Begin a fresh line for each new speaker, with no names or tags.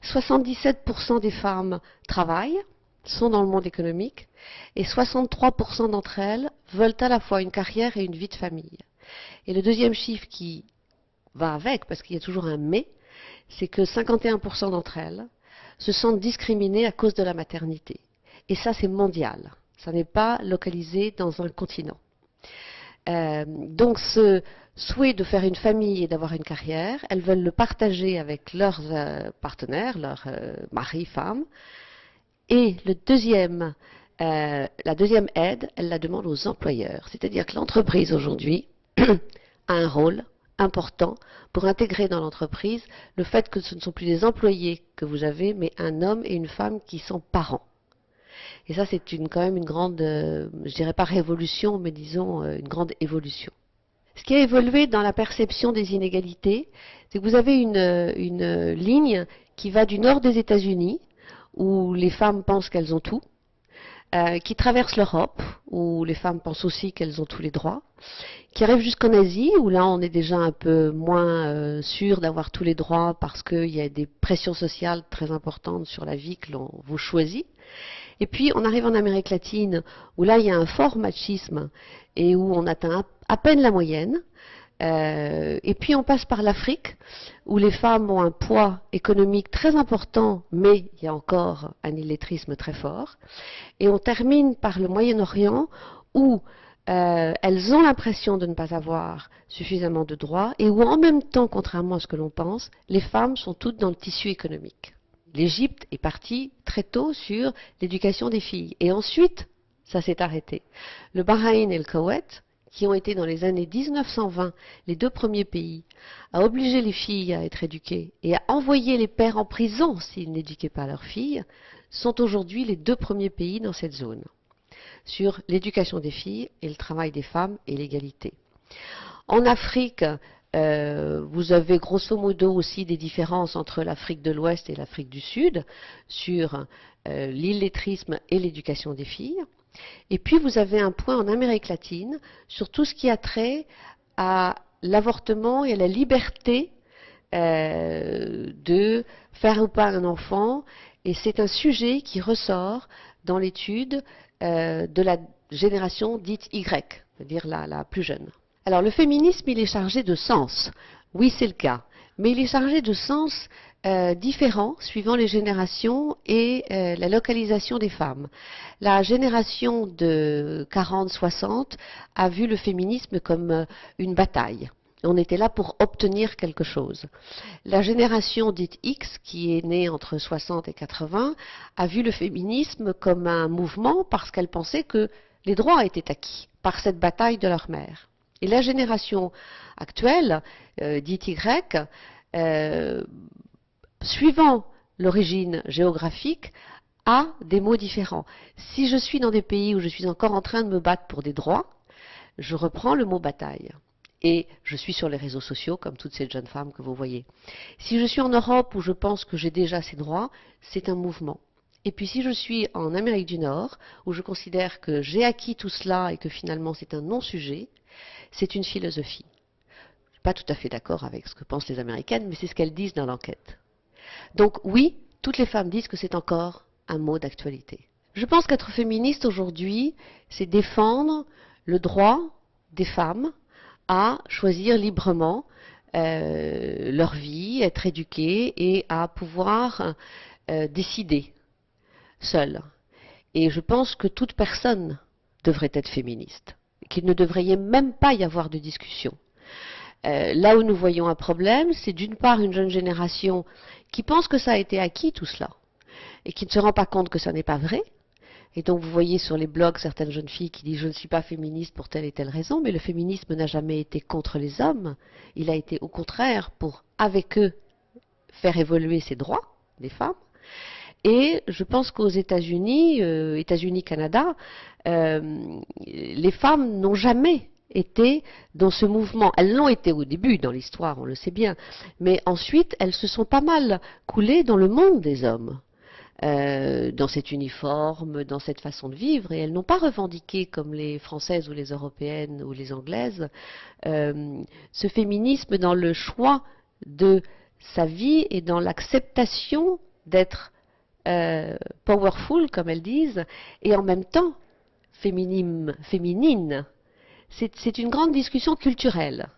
77% des femmes travaillent, sont dans le monde économique, et 63% d'entre elles veulent à la fois une carrière et une vie de famille. Et le deuxième chiffre qui va avec, parce qu'il y a toujours un mais, c'est que 51% d'entre elles se sentent discriminées à cause de la maternité. Et ça, c'est mondial. Ça n'est pas localisé dans un continent. Donc ce souhait de faire une famille et d'avoir une carrière, elles veulent le partager avec leurs partenaires, leurs maris, femmes. Et la deuxième aide, elle la demande aux employeurs. C'est-à-dire que l'entreprise aujourd'hui a un rôle important pour intégrer dans l'entreprise le fait que ce ne sont plus des employés que vous avez, mais un homme et une femme qui sont parents. Et ça, c'est quand même une grande, je dirais pas révolution, mais disons une grande évolution. Ce qui a évolué dans la perception des inégalités, c'est que vous avez une ligne qui va du nord des États-Unis, où les femmes pensent qu'elles ont tout, qui traverse l'Europe, où les femmes pensent aussi qu'elles ont tous les droits, qui arrive jusqu'en Asie, où là on est déjà un peu moins sûr d'avoir tous les droits parce qu'il y a des pressions sociales très importantes sur la vie que l'on vous choisit. Et puis on arrive en Amérique latine, où là il y a un fort machisme et où on atteint à peine la moyenne. Et puis on passe par l'Afrique, où les femmes ont un poids économique très important, mais il y a encore un illettrisme très fort. Et on termine par le Moyen-Orient, où elles ont l'impression de ne pas avoir suffisamment de droits, et où en même temps, contrairement à ce que l'on pense, les femmes sont toutes dans le tissu économique. L'Égypte est partie très tôt sur l'éducation des filles. Et ensuite, ça s'est arrêté. Le Bahreïn et le Koweït, qui ont été dans les années 1920 les deux premiers pays à obliger les filles à être éduquées et à envoyer les pères en prison s'ils n'éduquaient pas leurs filles, sont aujourd'hui les deux premiers pays dans cette zone, sur l'éducation des filles et le travail des femmes et l'égalité. En Afrique, vous avez grosso modo aussi des différences entre l'Afrique de l'Ouest et l'Afrique du Sud sur l'illettrisme et l'éducation des filles. Et puis vous avez un point en Amérique latine sur tout ce qui a trait à l'avortement et à la liberté de faire ou pas un enfant. Et c'est un sujet qui ressort dans l'étude de la génération dite Y, c'est-à-dire la plus jeune. Alors le féminisme, il est chargé de sens. Oui, c'est le cas. Mais il est chargé de sens différents suivant les générations et la localisation des femmes. La génération de 40-60 a vu le féminisme comme une bataille. On était là pour obtenir quelque chose. La génération dite X, qui est née entre 60 et 80, a vu le féminisme comme un mouvement parce qu'elle pensait que les droits étaient acquis par cette bataille de leur mère. Et la génération actuelle, dite Y, suivant l'origine géographique, a des mots différents. Si je suis dans des pays où je suis encore en train de me battre pour des droits, je reprends le mot bataille. Et je suis sur les réseaux sociaux, comme toutes ces jeunes femmes que vous voyez. Si je suis en Europe où je pense que j'ai déjà ces droits, c'est un mouvement. Et puis si je suis en Amérique du Nord, où je considère que j'ai acquis tout cela et que finalement c'est un non-sujet, c'est une philosophie. Je ne suis pas tout à fait d'accord avec ce que pensent les Américaines, mais c'est ce qu'elles disent dans l'enquête. Donc oui, toutes les femmes disent que c'est encore un mot d'actualité. Je pense qu'être féministe aujourd'hui, c'est défendre le droit des femmes à choisir librement leur vie, être éduquées et à pouvoir décider seules. Et je pense que toute personne devrait être féministe, qu'il ne devrait même pas y avoir de discussion. Là où nous voyons un problème, c'est d'une part une jeune génération qui pense que ça a été acquis tout cela et qui ne se rend pas compte que ça n'est pas vrai. Et donc vous voyez sur les blogs certaines jeunes filles qui disent je ne suis pas féministe pour telle et telle raison, mais le féminisme n'a jamais été contre les hommes, il a été au contraire pour, avec eux, faire évoluer ces droits des femmes. Et je pense qu'aux États-Unis, Canada, les femmes n'ont jamais été dans ce mouvement. Elles l'ont été au début dans l'histoire, on le sait bien, mais ensuite elles se sont pas mal coulées dans le monde des hommes. Dans cet uniforme, dans cette façon de vivre, et elles n'ont pas revendiqué, comme les Françaises ou les Européennes ou les Anglaises, ce féminisme dans le choix de sa vie et dans l'acceptation d'être powerful, comme elles disent, et en même temps féminine. C'est une grande discussion culturelle.